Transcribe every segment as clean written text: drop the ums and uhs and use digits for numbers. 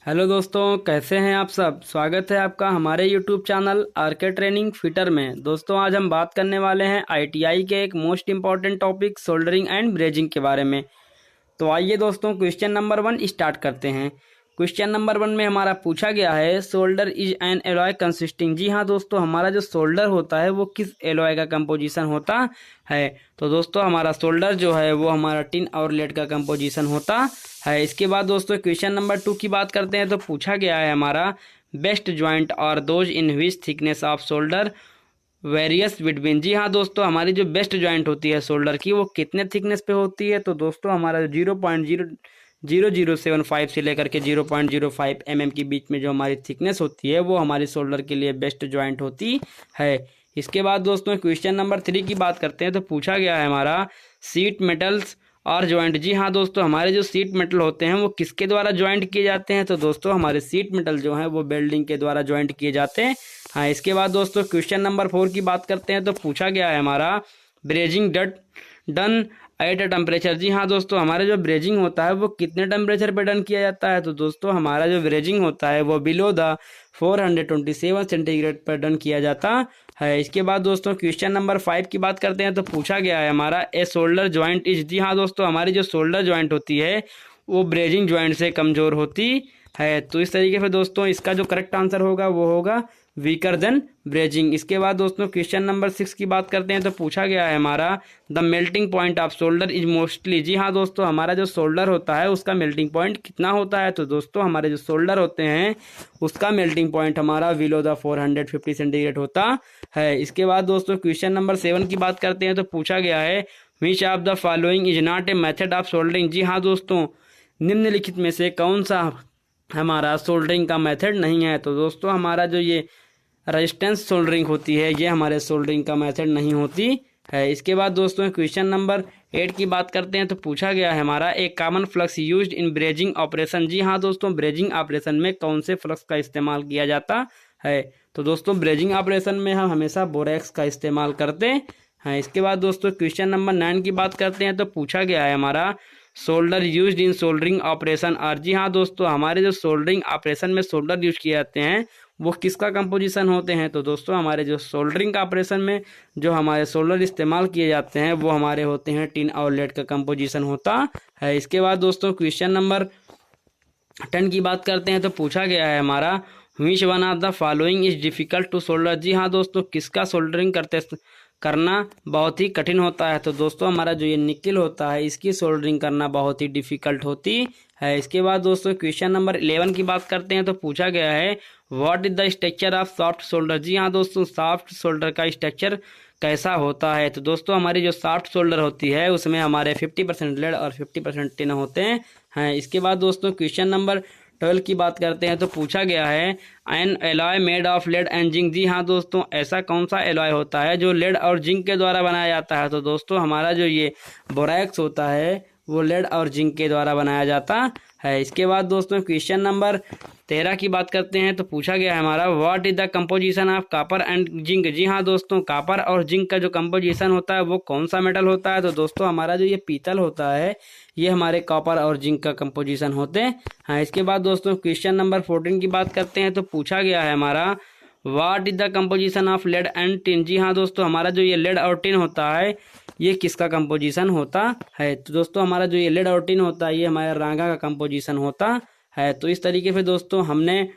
Hello दोस्तों, कैसे हैं आप सब। स्वागत है आपका हमारे YouTube channel RK training fitter में। दोस्तों, आज हम बात करने वाले हैं आईटीआई के एक most important topic soldering and brazing के बारे में। तो आइए दोस्तों, क्वेश्चन नंबर 1 स्टार्ट करते हैं। क्वेश्चन नंबर 1 में हमारा पूछा गया है solder is an alloy consisting. जी हाँ दोस्तों, हमारा जो सोल्डर होता है वो किस एलॉय का कंपोजिशन होता है। तो दोस्तों, हमारा सोल्डर जो है वो हमारा टिन और लेड का कंपोजिशन होता है। इसके बाद दोस्तों क्वेश्चन नंबर 2 की बात करते हैं। तो पूछा गया है हमारा बेस्ट ज्वाइंट और those in which thickness of solder varies between. जी हाँ दोस्तों, हमारी जो बेस्ट ज्वाइंट होती है शोल्डर की वो कितने थिकनेस पे होती है। तो दोस्तों, हमारा 0.0075 से लेकर के 0.05 mm के बीच में जो हमारी थिकनेस होती है वो हमारी शोल्डर के लिए बेस्ट ज्वाइंट होती है। इसके बाद दोस्तों क्वेश्चन नंबर 3 की बात करते हैं। तो पूछा गया है हमारा सीट मेटल्स और ज्वाइंट। जी हाँ दोस्तों, हमारे जो सीट मेटल होते हैं वो किसके द्वारा ज्वाइंट किए जाते हैं। तो दोस्तों, हमारे सीट मेटल जो हैं वो वेल्डिंग के द्वारा ज्वाइंट किए जाते हैं। हाँ, इसके बाद दोस्तों क्वेश्चन नंबर 4 की बात करते हैं। तो पूछा गया है हमारा brazing done at a temperature. जी हाँ दोस्तों, हमारा जो ब्रेजिंग होता है वो कितने टेम्परेचर पे डन किया जाता है। तो दोस्तों, हमारा जो ब्रेजिंग होता है वो बिलो द 427 सेंटीग्रेड पर डन किया जाता है। इसके बाद दोस्तों क्वेश्चन नंबर 5 की बात करते हैं। तो पूछा गया है हमारा ए शोल्डर ज्वाइंट इज। जी हाँ दोस्तों, हमारी जो शोल्डर ज्वाइंट होती है वो ब्रेजिंग ज्वाइंट से कमजोर होती है। तो इस तरीके से दोस्तों इसका जो करेक्ट आंसर होगा वो होगा वीकर देन ब्रेजिंग। इसके बाद दोस्तों क्वेश्चन नंबर 6 की बात करते हैं। तो पूछा गया है हमारा the melting point of shoulder is mostly. जी हाँ दोस्तों, हमारा जो शोल्डर होता है उसका मेल्टिंग पॉइंट कितना होता है। तो दोस्तों, हमारे जो शोल्डर होते हैं उसका मेल्टिंग पॉइंट हमारा बिलो द 450 सेंटीग्रेड होता है। इसके बाद दोस्तों क्वेश्चन नंबर 7 की बात करते हैं। तो पूछा गया है which of the following is not a method of soldering. जी हाँ दोस्तों, निम्नलिखित में से कौन सा हमारा सोल्डरिंग का मेथड नहीं है। तो दोस्तों, हमारा जो ये रेजिस्टेंस सोल्डरिंग होती है ये हमारे सोल्डरिंग का मेथड नहीं होती है। इसके बाद दोस्तों क्वेश्चन नंबर 8 की बात करते हैं। तो पूछा गया है हमारा एक common flux used in brazing operation. जी हाँ दोस्तों, ब्रेजिंग ऑपरेशन में कौन से फ्लक्स का इस्तेमाल किया जाता है। तो दोस्तों, ब्रेजिंग ऑपरेशन में हम हमेशा बोरेक्स का इस्तेमाल करते हैं। इसके बाद दोस्तों क्वेश्चन नंबर 9 की बात करते हैं। तो पूछा गया है हमारा solder used in soldering operation और। जी हाँ दोस्तों, हमारे जो सोल्डरिंग ऑपरेशन में सोल्डर यूज किए जाते हैं वो किसका कंपोजिशन होते हैं। तो दोस्तों, हमारे जो सोल्डरिंग का ऑपरेशन में जो हमारे सोल्डर इस्तेमाल किए जाते हैं वो हमारे होते हैं टिन और लेड का कंपोजिशन होता है। इसके बाद दोस्तों क्वेश्चन नंबर 10 की बात करते हैं। तो पूछा गया है हमारा which one of the following is difficult to solder. जी हाँ दोस्तों, किसका सोल्डरिंग करना बहुत ही कठिन होता है। तो दोस्तों, हमारा जो ये निकिल होता है इसकी सोल्डरिंग करना बहुत ही डिफिकल्ट होती है। इसके बाद दोस्तों क्वेश्चन नंबर 11 की बात करते हैं। तो पूछा गया है what is the structure of soft solder. जी हाँ दोस्तों, सॉफ्ट सोल्डर का स्ट्रक्चर कैसा होता है। तो दोस्तों, हमारी जो सॉफ्ट सोल्डर होती है उसमें हमारे 50% लेड और 50% टिन होते हैं। इसके बाद दोस्तों क्वेश्चन नंबर 12 की बात करते हैं। तो पूछा गया है an alloy made of lead and zinc. जी हाँ दोस्तों, ऐसा कौन सा एलॉय होता है जो लेड और जिंक के द्वारा बनाया जाता है। तो दोस्तों, हमारा जो ये बोरैक्स होता है वो लेड और जिंक के द्वारा बनाया जाता है। इसके बाद दोस्तों क्वेश्चन नंबर 13 की बात करते हैं। तो पूछा गया है हमारा what is the composition of copper and zinc. जी हाँ दोस्तों, कॉपर और जिंक का जो कंपोजिशन होता है वो कौन सा मेटल होता है। तो दोस्तों, हमारा जो ये पीतल होता है ये हमारे कॉपर और जिंक का कंपोजिशन होते हैं। हाँ, इसके बाद दोस्तों क्वेश्चन नंबर 14 की बात करते हैं। तो पूछा गया है हमारा what is the composition of lead and tin. जी हाँ दोस्तों, हमारा जो ये लेड और टिन होता है ये किसका कंपोजिशन होता है। तो दोस्तों, हमारा जो ये लेड और टिन होता है ये हमारे रांगा का कंपोजिशन होता है। तो इस तरीके से दोस्तों हमने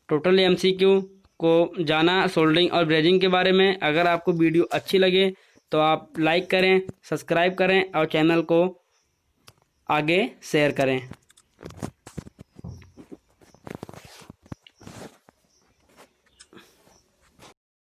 टोटल एमसीक्यू को जाना सोल्डरिंग और ब्रेजिंग के बारे में। अगर आपको वीडियो अच्छी लगे तो आप लाइक करें, सब्सक्राइब करें और चैनल को आगे शेयर करें।